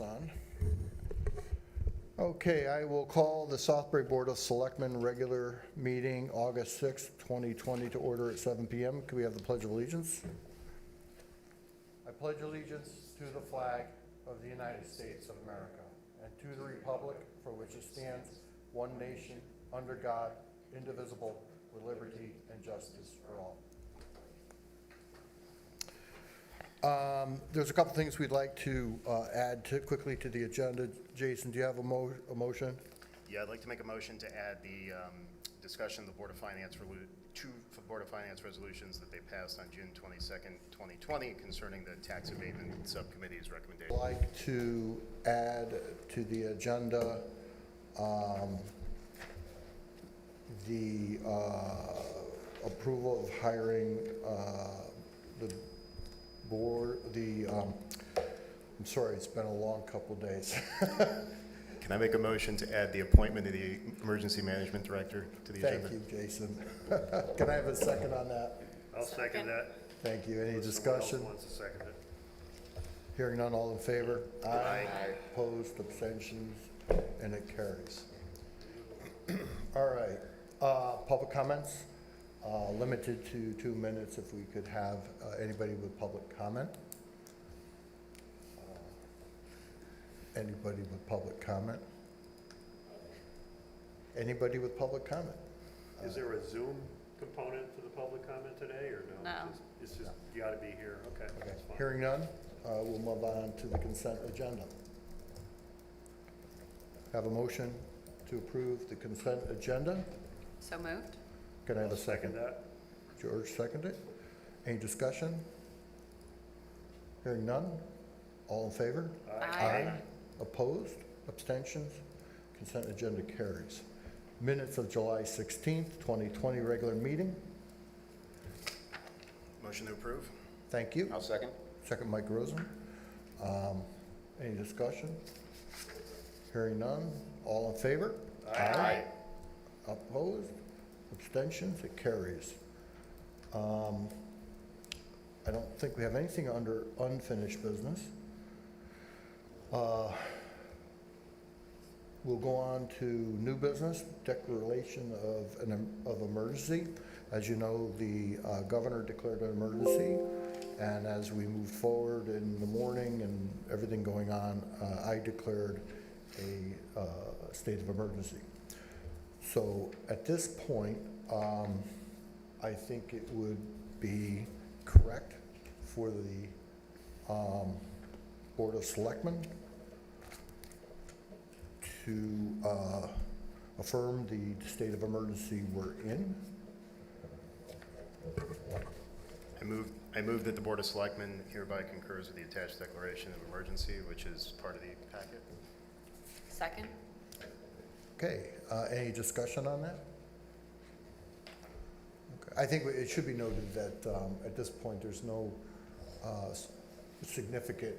On. Okay, I will call the Southbury Board of Selectmen regular meeting, August 6th, 2020, to order at 7 p.m. Can we have the Pledge of Allegiance? I pledge allegiance to the flag of the United States of America and to the republic for which it stands, one nation, under God, indivisible, with liberty and justice for all. There's a couple things we'd like to add quickly to the agenda. Jason, do you have a motion? Yeah, I'd like to make a motion to add the discussion of the Board of Finance, two Board of Finance resolutions that they passed on June 22nd, 2020 concerning the tax abatement subcommittee's recommendation. I'd like to add to the agenda the approval of hiring the board, I'm sorry, it's been a long couple days. Can I make a motion to add the appointment of the Emergency Management Director to the agenda? Thank you, Jason. Can I have a second on that? I'll second that. Thank you. Any Unless discussion? someone else wants to second it. Hearing none, all in favor? Aye. Opposed, abstentions, and it carries. All right, public comments, limited to 2 minutes if we could have anybody with public comment. Anybody with public comment? Anybody with public comment? Is there a Zoom component to the public comment today, or no? No. It's just, you gotta be here, okay, Okay, that's fine. hearing none, we'll move on to the consent agenda. Have a motion to approve the consent agenda. So moved? Can I have a I'll second second? that. George seconded. Any discussion? Hearing none, all in favor? Aye. Opposed, abstentions, consent agenda carries. Minutes of July 16th, 2020, regular meeting. Motion to approve? Thank you. I'll second. Second, Mike Rosen. Any discussion? Hearing none, all in favor? Aye. Opposed, abstentions, it carries. I don't think we have anything under unfinished business. We'll go on to new business, declaration of emergency. As you know, the governor declared an emergency, and as we moved forward in the morning and everything going on, I declared a state of emergency. So at this point, I think it would be correct for the Board of Selectmen to affirm the state of emergency we're in. I move that the Board of Selectmen hereby concurs with the attached declaration of emergency, which is part of the packet. Second? Okay, any discussion on that? Okay. I think it should be noted that at this point, there's no significant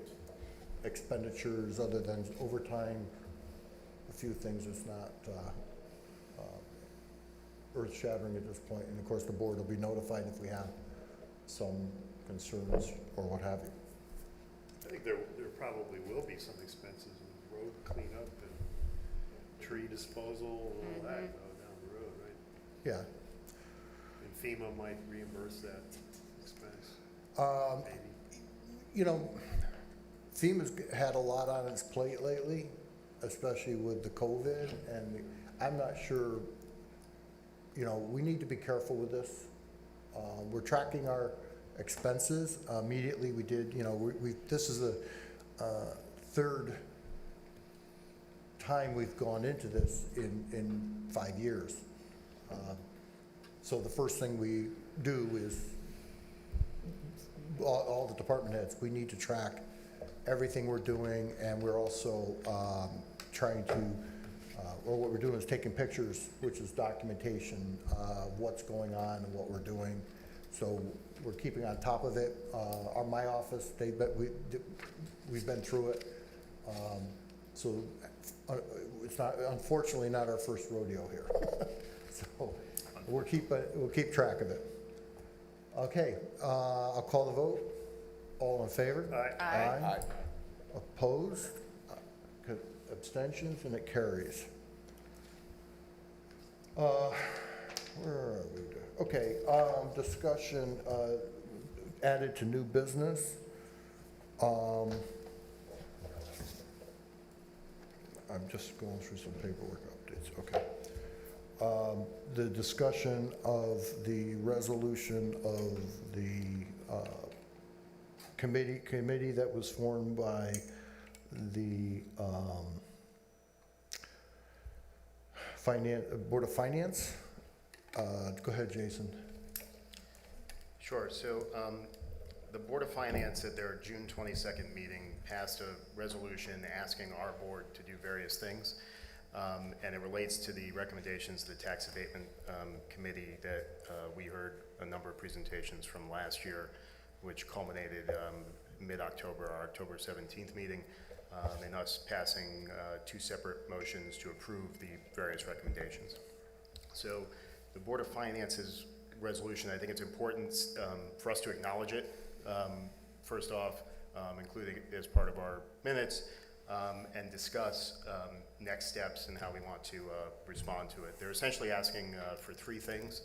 expenditures other than overtime, a few things. It's not earth-shattering at this point, and of course the board will be notified if we have some concerns or what have you. I think there probably will be some expenses in road cleanup and tree disposal and all that down the road, right? Yeah. And FEMA might reimburse that expense, maybe. You know, FEMA's had a lot on its plate lately, especially with the COVID, and I'm not sure, you know, we need to be careful with this. We're tracking our expenses. Immediately we did, you know, this is the third time we've gone into this in 5 years. So the first thing we do is all the department heads, we need to track everything we're doing, and we're also trying to, or what we're doing is taking pictures, which is documentation of what's going on and what we're doing. So we're keeping on top of it. My office, we've been through it. So it's not, unfortunately, not our first rodeo here. So we'll keep track of it. Okay, I'll call the vote. All in favor? Aye. Aye. Opposed? Abstentions, and it carries. Where are we? Okay, discussion, added to new business. I'm just going through some paperwork updates, okay. The discussion of the resolution of the committee that was formed by the Board of Finance. Go ahead, Jason. Sure. So the Board of Finance at their June 22nd meeting passed a resolution asking our board to do various things. And it relates to the recommendations of the Tax Abatement Committee that we heard a number of presentations from last year, which culminated mid-October, our October 17th meeting, and us passing two separate motions to approve the various recommendations. So the Board of Finance's resolution, I think it's important for us to acknowledge it, first off, including it as part of our minutes, and discuss next steps and how we want to respond to it. They're essentially asking for three things.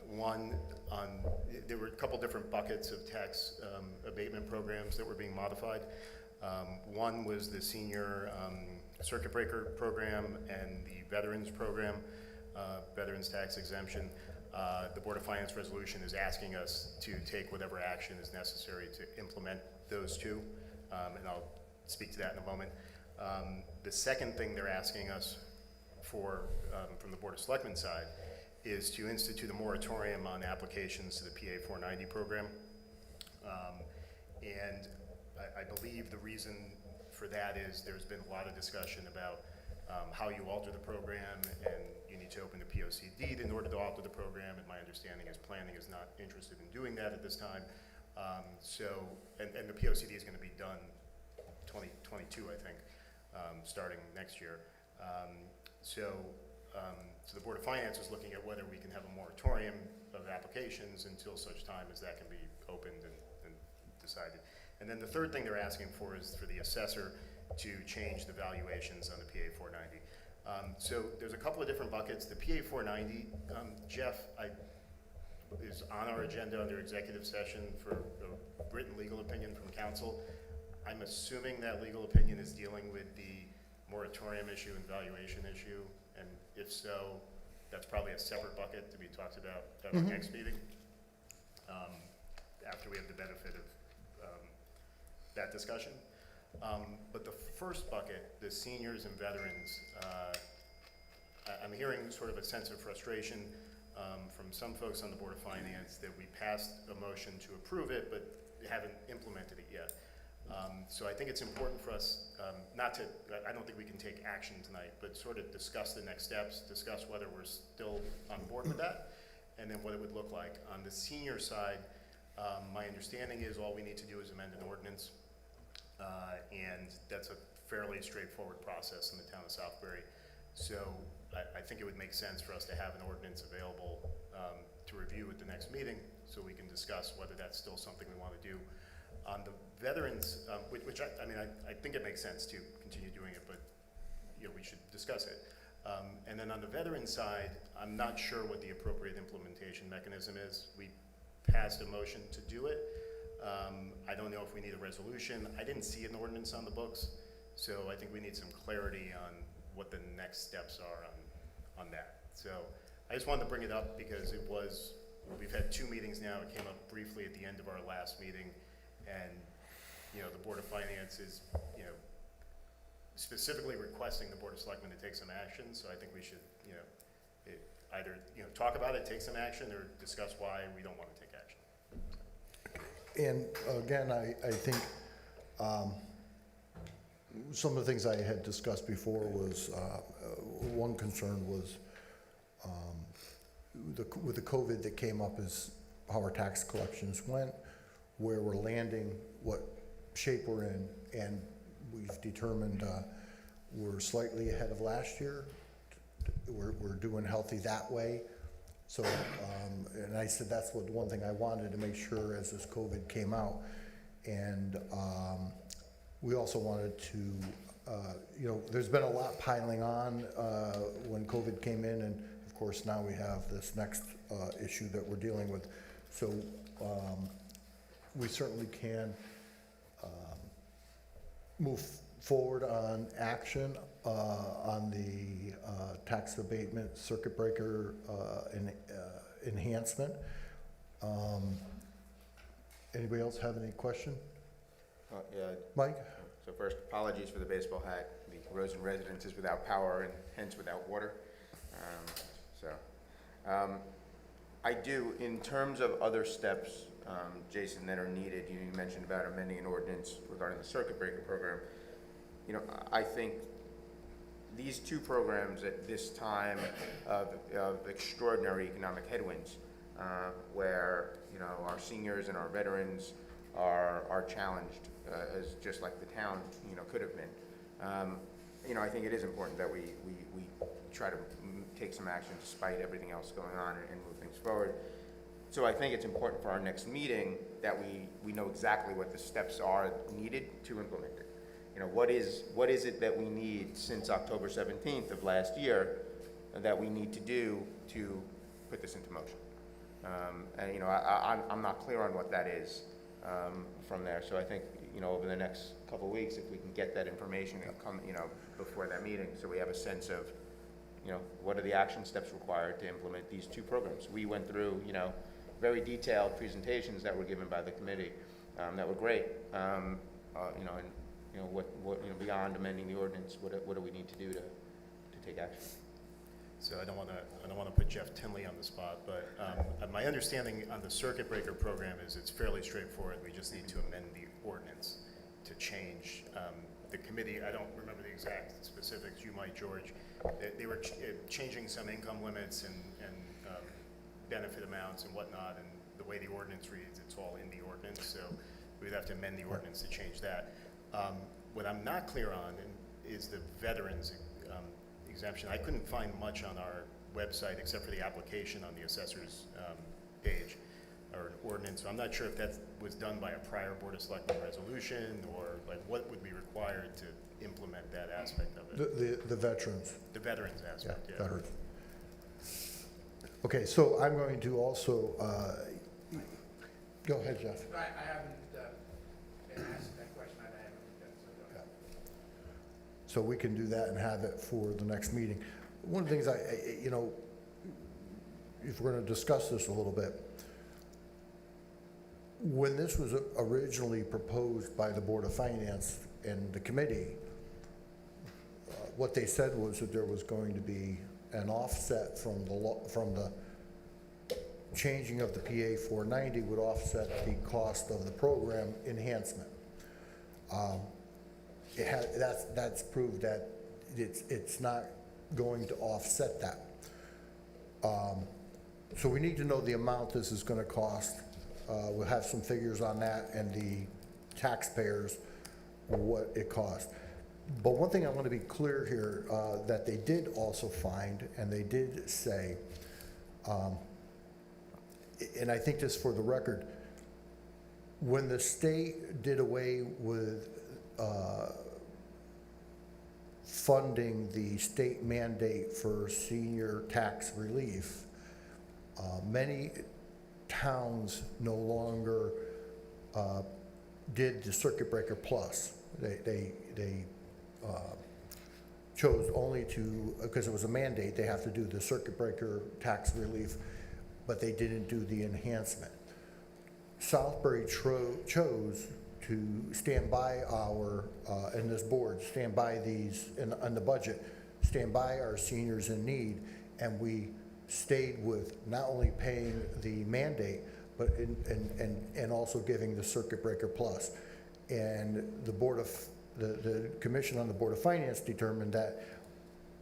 One, there were a couple different buckets of tax abatement programs that were being modified. One was the senior circuit breaker program and the veterans program, veterans tax exemption. The Board of Finance resolution is asking us to take whatever action is necessary to implement those two, and I'll speak to that in a moment. The second thing they're asking us for from the Board of Selectmen side is to institute a moratorium on applications to the PA 490 program. And I believe the reason for that is there's been a lot of discussion about how you alter the program, and you need to open a POCD in order to alter the program, and my understanding is planning is not interested in doing that at this time. And the POCD is going to be done 2022, I think, starting next year. So the Board of Finance is looking at whether we can have a moratorium of applications until such time as that can be opened and decided. And then the third thing they're asking for is for the assessor to change the valuations on the PA 490. So there's a couple of different buckets. The PA 490, Jeff, is on our agenda under executive session for a written legal opinion from counsel. I'm assuming that legal opinion is dealing with the moratorium issue and valuation issue, and if so, that's probably a separate bucket to be talked about at our next meeting, after we have the benefit of that discussion. But the first bucket, the seniors and veterans, I'm hearing sort of a sense of frustration from some folks on the Board of Finance that we passed a motion to approve it, but haven't implemented it yet. So I think it's important for us I don't think we can take action tonight, but sort of discuss the next steps, discuss whether we're still on board with that, and then what it would look like. On the senior side, my understanding is all we need to do is amend an ordinance, and that's a fairly straightforward process in the town of Southbury. So I think it would make sense for us to have an ordinance available to review at the next meeting, so we can discuss whether that's still something we want to do. On the veterans, which I think it makes sense to continue doing it, but we should discuss it. And then on the veterans side, I'm not sure what the appropriate implementation mechanism is. We passed a motion to do it. I don't know if we need a resolution. I didn't see an ordinance on the books, so I think we need some clarity on what the next steps are on that. So I just wanted to bring it up because we've had two meetings now. It came up briefly at the end of our last meeting, and the Board of Finance is specifically requesting the Board of Selectmen to take some action. So I think we should either talk about it, take some action, or discuss why we don't want to take action. And again, I think some of the things I had discussed before was, one concern was with the COVID that came up is how our tax collections went, where we're landing, what shape we're in, and we've determined we're slightly ahead of last year. We're doing healthy that way. So, and I said that's what the one thing I wanted to make sure as this COVID came out. And we also wanted to you know, there's been a lot piling on when COVID came in, and of course, now we have this next issue that we're dealing with. So we certainly can move forward on action on the tax abatement circuit breaker enhancement. Anybody else have any question? Yeah, Mike? so first, apologies for the baseball hat. The Rosen residence is without power and hence without water. I do, in terms of other steps, Jason, that are needed, you mentioned about amending an ordinance regarding the circuit breaker program. You know, I think these two programs at this time of extraordinary economic headwinds, where, you know, our seniors and our veterans are challenged, as just like the town, you know, could have been. You know, I think it is important that we try to take some action despite everything else going on and move things forward. So I think it's important for our next meeting that we know exactly what the steps are needed to implement it. You know, what is it that we need since October 17th of last year that we need to do to put this into motion? And, you know, I'm not clear on what that is from there. So I think, you know, over the next couple of weeks, if we can get that information and come, you know, before that meeting, so we have a sense of, you know, what are the action steps required to implement these two programs. We went through, you know, very detailed presentations that were given by the committee that were great. You know, and you know what you know, beyond amending the ordinance, what do we need to do to take action? So I don't want to put Jeff Tinley on the spot, but my understanding on the circuit breaker program is it's fairly straightforward. We just need to amend the ordinance to change the committee. I don't remember the exact specifics. You might, George. They were changing some income limits and benefit amounts and whatnot, and the way the ordinance reads, it's all in the ordinance, so we'd have to amend the ordinance to change that. What I'm not clear on is the veterans exemption. I couldn't find much on our website except for the application on the assessor's page or an ordinance. So I'm not sure if that was done by a prior Board of Selectmen resolution or like what would be required to implement that aspect of it. The veterans. The veterans aspect, yeah. Veterans. Okay, so I'm going to also, go ahead, Jeff. I haven't been asked that question. I haven't looked at it, so go ahead. So we can do that and have it for the next meeting. One of the things you know, if we're going to discuss this a little bit, when this was originally proposed by the Board of Finance and the committee, what they said was that there was going to be an offset from the changing of the PA 490 would offset the cost of the program enhancement. That's proved that it's not going to offset that. So we need to know the amount this is going to cost. We'll have some figures on that and the taxpayers, what it costs. But one thing I want to be clear here, that they did also find, and they did say, and I think this for the record, when the state did away with funding the state mandate for senior tax relief, many towns no longer did the circuit breaker plus. They chose only to, because it was a mandate, they have to do the circuit breaker tax relief, but they didn't do the enhancement. Southbury chose to stand by our, and this board, stand by these, on the budget, stand by our seniors in need, and we stayed with not only paying the mandate, but and also giving the circuit breaker plus. And the board of, the commission on the Board of Finance determined that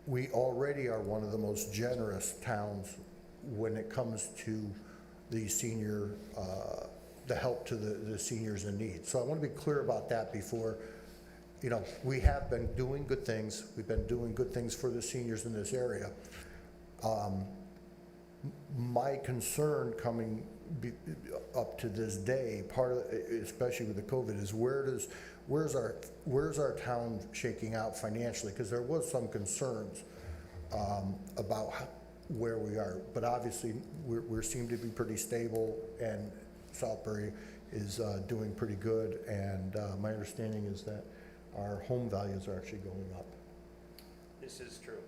we already are one of the most generous towns when it comes to the senior, the help to the seniors in need. So I want to be clear about that before, you know, we have been doing good things. We've been doing good things for the seniors in this area. My concern coming up to this day, part of, especially with the COVID, is where's our town shaking out financially? Because there was some concerns about where we are, but obviously we seem to be pretty stable, and Southbury is doing pretty good, and my understanding is that our home values are actually going up. This is true.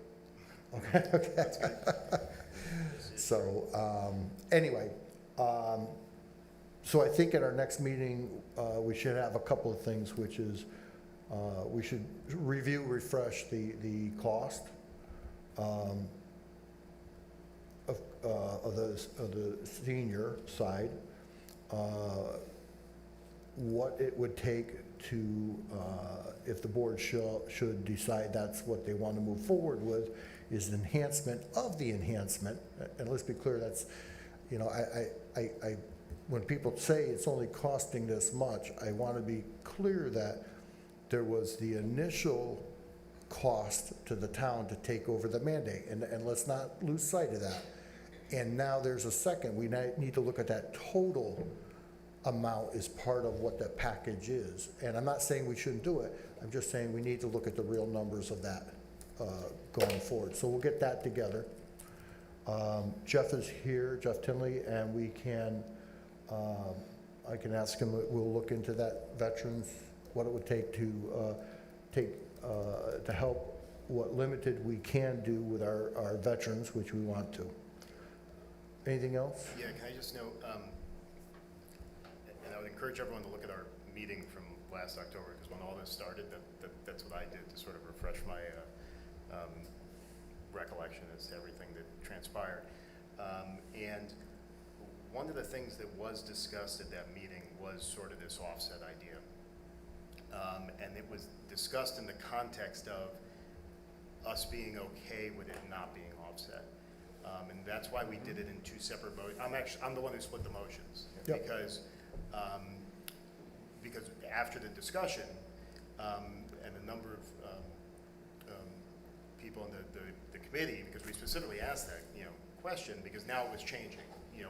Okay. So, anyway, so I think at our next meeting, we should have a couple of things, which is, we should refresh the cost, of the senior side, what it would take to, if the board should decide that's what they want to move forward with, is enhancement of the enhancement. And let's be clear, that's, you know, when people say it's only costing this much, I want to be clear that there was the initial cost to the town to take over the mandate, and let's not lose sight of that. And now there's a second, we need to look at that total amount as part of what that package is. And I'm not saying we shouldn't do it, I'm just saying we need to look at the real numbers of that going forward. So we'll get that together. Jeff is here, Jeff Tinley, and we can, I can ask him, we'll look into that veterans, what it would take to help what limited we can do with our veterans, which we want to. Anything else? Yeah, can I just note, and I would encourage everyone to look at our meeting from last October, because when all this started, that's what I did to sort of refresh my recollection as to everything that transpired. And one of the things that was discussed at that meeting was sort of this offset idea. And it was discussed in the context of us being okay with it not being offset. And that's why we did it in two separate motions. I'm the one who split the motions. Yep. Because after the discussion, and a number of people in the committee, because we specifically asked that, question, because now it was changing.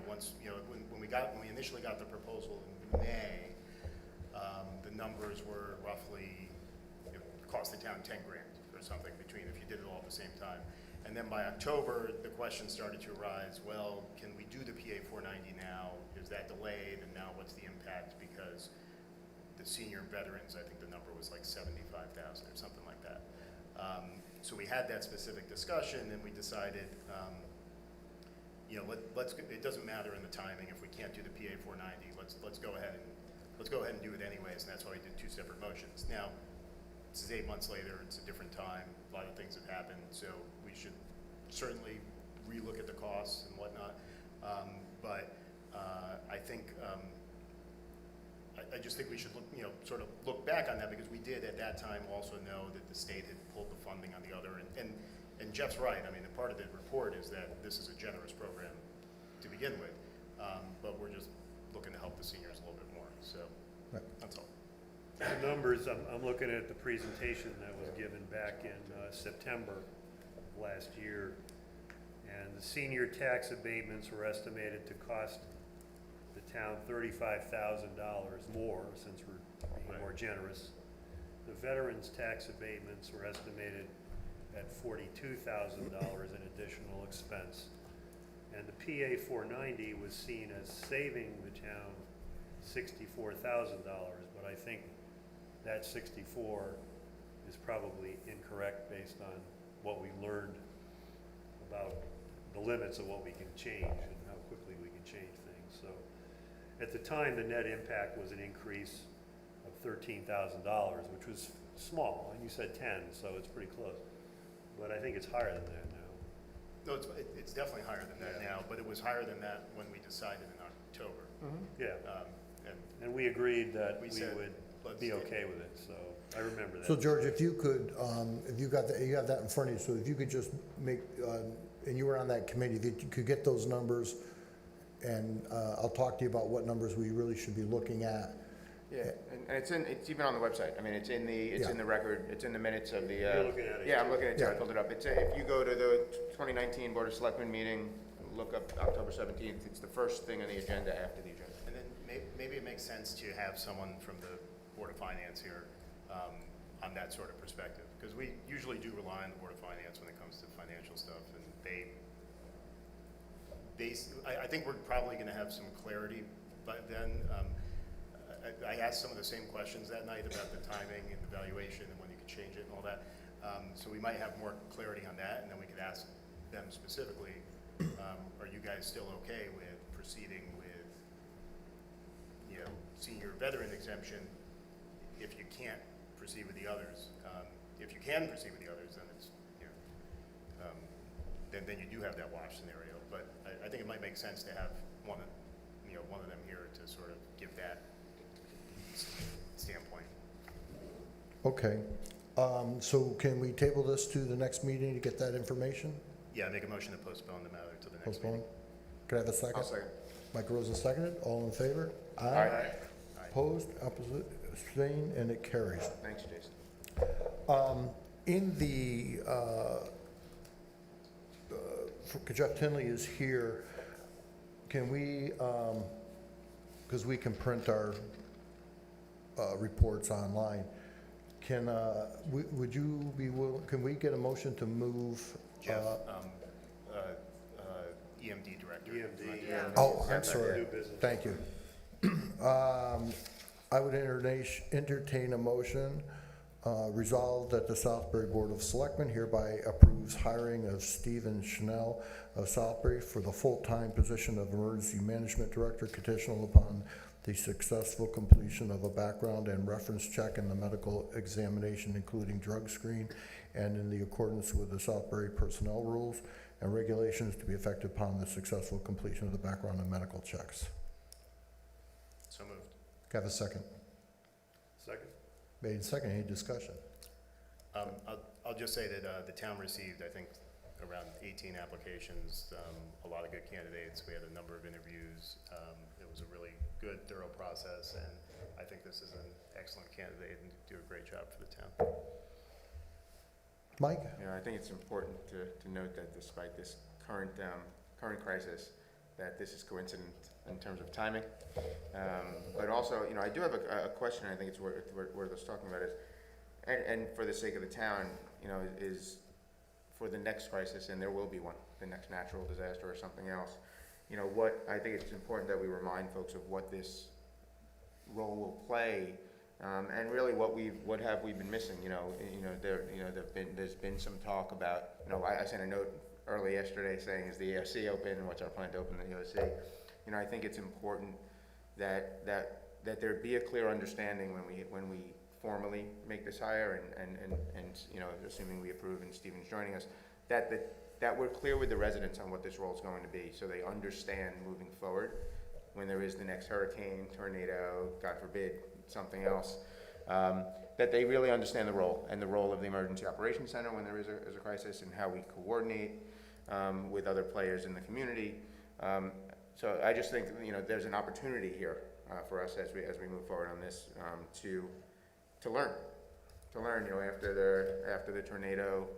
Once, when we initially got the proposal in May, the numbers were roughly, cost the town 10 grand or something between if you did it all at the same time. And then by October, the question started to arise, well, can we do the PA 490 now? Is that delayed? And now what's the impact? Because the senior veterans, I think the number was like 75,000 or something like that. So we had that specific discussion, and we decided, it doesn't matter in the timing. If we can't do the PA 490, let's go ahead and do it anyways. And that's why we did two separate motions. Now, this is 8 months later. It's a different time. A lot of things have happened, so we should certainly relook at the costs and whatnot. But I think I just think we should look, sort of look back on that, because we did at that time also know that the state had pulled the funding on the other, and Jeff's right. I mean, part of the report is that this is a generous program to begin with, but we're just looking to help the seniors a little bit more. So Right. that's all. The numbers, I'm looking at the presentation that was given back in September of last year, and the senior tax abatements were estimated to cost the town $35,000 more, since we're being more generous. The veterans' tax abatements were estimated at $42,000 in additional expense. And the PA 490 was seen as saving the town $64,000, but I think that 64 is probably incorrect based on what we learned about the limits of what we can change and how quickly we can change things. So at the time, the net impact was an increase of $13,000, which was small, and you said 10, so it's pretty close. But I think it's higher than that now. No, it's definitely higher than that now, but it was higher than that when we decided in October. Yeah, And and we agreed that We we said, would let's be get- okay with it, so I remember that. So George, if you could, if you got that, you have that in front of you, so if you could just make, and you were on that committee, if you could get those numbers, and I'll talk to you about what numbers we really should be looking at. Yeah, and it's even on the website. I mean, it's in Yeah. the record, it's in the minutes of the. You're looking at it. Yeah, I'm looking at it, too. I Yeah. pulled it up. If you go to the 2019 Board of Selectmen meeting, look up October 17th. It's the first thing on the agenda after the agenda. And then maybe it makes sense to have someone from the Board of Finance here on that sort of perspective, because we usually do rely on the Board of Finance when it comes to financial stuff, and I think we're probably going to have some clarity, but then I asked some of the same questions that night about the timing and the valuation and when you could change it and all that. So we might have more clarity on that, and then we could ask them specifically, are you guys still okay with proceeding with, senior veteran exemption if you can't proceed with the others? If you can proceed with the others, then it's, then you do have that wash scenario. But I think it might make sense to have one of them here to sort of give that standpoint. Okay. So can we table this to the next meeting to get that information? Yeah, make a motion to postpone the matter to the next Postpone? meeting. Could I have a second? I'll second. Mike Rosa seconded. All in favor? Aye. Opposed, opposite, abstained, and it carries. Thanks, Jason. In the, Jeff Tinley is here, can we, because we can print our reports online, would you be willing, can we get a motion to move? Jeff, EMD director. EMD. Yeah. Oh, I'm sorry. New business. Thank you. I would entertain a motion, resolved that the Southbury Board of Selectmen hereby approves hiring of Stephen Schnell of Southbury for the full-time position of Emergency Management Director, conditional upon the successful completion of a background and reference check and the medical examination, including drug screen, and in the accordance with the Southbury personnel rules and regulations to be effective upon the successful completion of the background and medical checks. So moved. Can I have a second? Second? Made and second, any discussion? I'll just say that the town received, I think, around 18 applications, a lot of good candidates. We had a number of interviews. It was a really good, thorough process, and I think this is an excellent candidate and do a great job for the town. Mike? I think it's important to note that despite this current crisis, that this is coincident in terms of timing. But also, I do have a question I think it's worth us talking about is, and for the sake of the town, is for the next crisis, and there will be one, the next natural disaster or something else, what I think it's important that we remind folks of what this role will play, and really what have we been missing? There's been some talk about, I sent a note early yesterday saying, is the EOC open, and what's our plan to open the EOC? I think it's important that there be a clear understanding when we formally make this hire, and assuming we approve and Stephen's joining us, that we're clear with the residents on what this role is going to be, so they understand moving forward when there is the next hurricane, tornado, God forbid, something else, that they really understand the role and the role of the Emergency Operations Center when there is a crisis, and how we coordinate with other players in the community. So I just think there's an opportunity here for us as we move forward on this, to learn. After the tornado,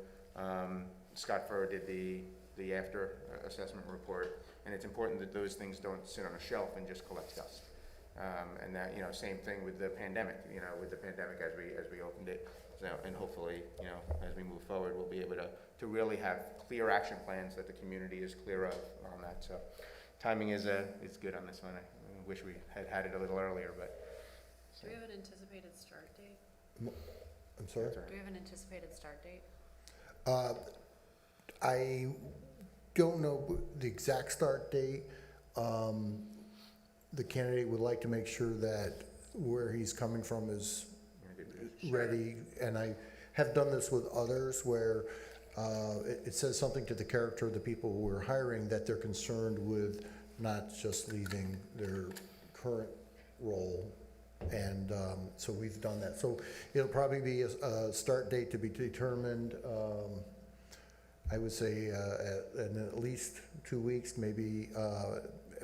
Scott Furr did the after assessment report, and it's important that those things don't sit on a shelf and just collect dust. And that same thing with the pandemic. As we opened it, and hopefully as we move forward, we'll be able to really have clear action plans that the community is clear of on that. So timing is good on this one. I wish we had it a little earlier, but. Do we have an anticipated start date? I'm sorry? Do we have an anticipated start date? I don't know the exact start date. The candidate would like to make sure that where he's coming from is ready, and I have done this with others where it says something to the character of the people who we're hiring, that they're concerned with not just leaving their current role, and so we've done that. So it'll probably be a start date to be determined, I would say in at least 2 weeks, maybe,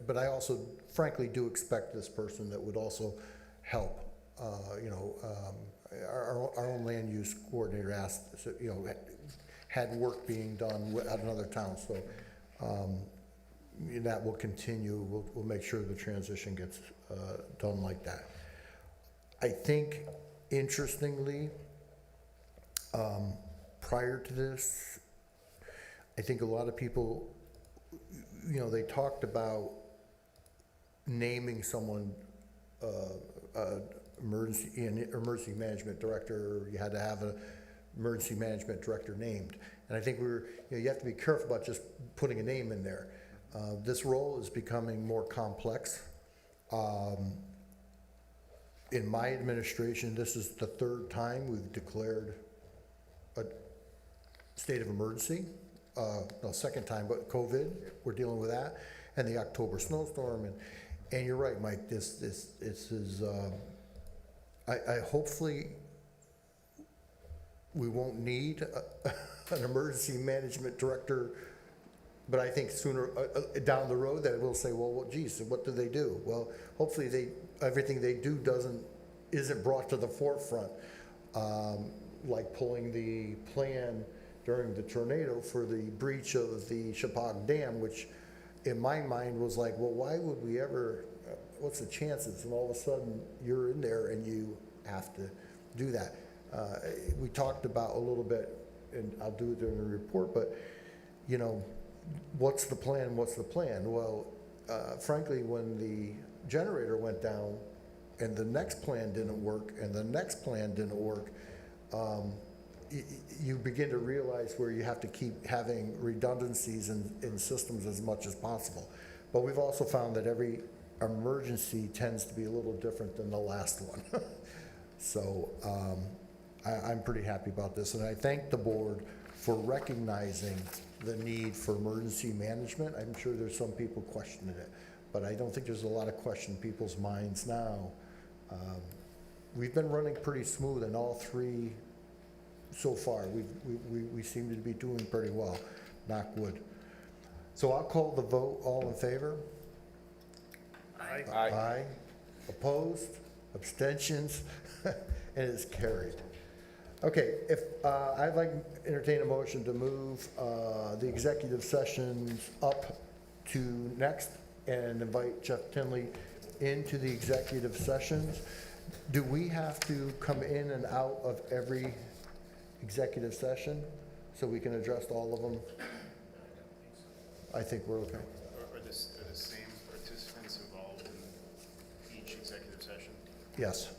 but I also frankly do expect this person that would also help. Our own land use coordinator asked, had work being done at another town, so that will continue. We'll make sure the transition gets done like that. I think, interestingly, prior to this, I think a lot of people, they talked about naming someone emergency management director. You had to have an emergency management director named. And I think you have to be careful about just putting a name in there. This role is becoming more complex. In my administration, this is the third time we've declared a state of emergency. No, second time, but COVID, we're dealing with that, and the October snowstorm, and you're right, Mike, this is, I hopefully, we won't need an emergency management director, but I think sooner, down the road, that we'll say, well, geez, what do they do? Well, hopefully everything they do isn't brought to the forefront, like pulling the plan during the tornado for the breach of the Chippewa Dam, which in my mind was like, well, why would we ever, what's the chances? And all of a sudden you're in there and you have to do that. We talked about a little bit, and I'll do it during the report, but what's the plan? What's the plan? Well, frankly, when the generator went down and the next plan didn't work and the next plan didn't work, you begin to realize where you have to keep having redundancies in systems as much as possible. But we've also found that every emergency tends to be a little different than the last one. So I'm pretty happy about this, and I thank the board for recognizing the need for emergency management. I'm sure there's some people questioning it, but I don't think there's a lot of question in people's minds now. We've been running pretty smooth in all three so far. We seem to be doing pretty well, knock wood. So I'll call the vote. All in favor? Aye. Aye. Opposed? Abstentions? And it's carried. Okay, if I'd like to entertain a motion to move the executive sessions up to next and invite Jeff Tinley into the executive sessions. Do we have to come in and out of every executive session so we can address all of them? I think we're okay. Are the same participants involved in each executive session? Yes.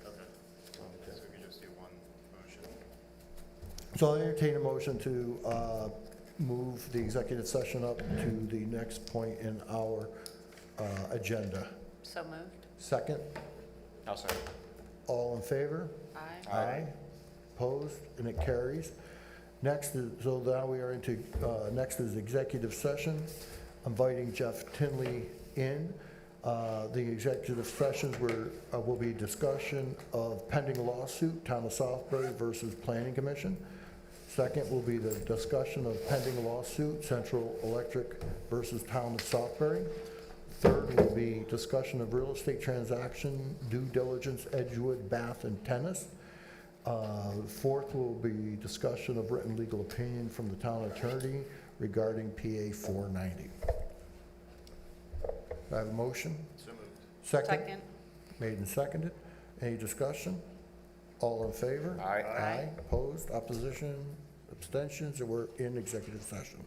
Okay. So we could just do one motion. So I'll entertain a motion to move the executive session up to the next point in our agenda. So moved. Second? I'll second. All in favor? Aye. Aye. Opposed, and it carries. Next is, so now we are into, next is executive session. Inviting Jeff Tinley in. The executive sessions will be discussion of pending lawsuit, Town of Southbury versus Planning Commission. Second will be the discussion of pending lawsuit, Central Electric versus Town of Southbury. Third will be discussion of real estate transaction, due diligence, Edgewood, Bath, and Tennis. Fourth will be discussion of written legal opinion from the town attorney regarding PA 490. Do I have a motion? So moved. Second? Made and seconded. Any discussion? All in favor? Aye. Aye. Opposed, opposition, abstentions, and we're in executive session.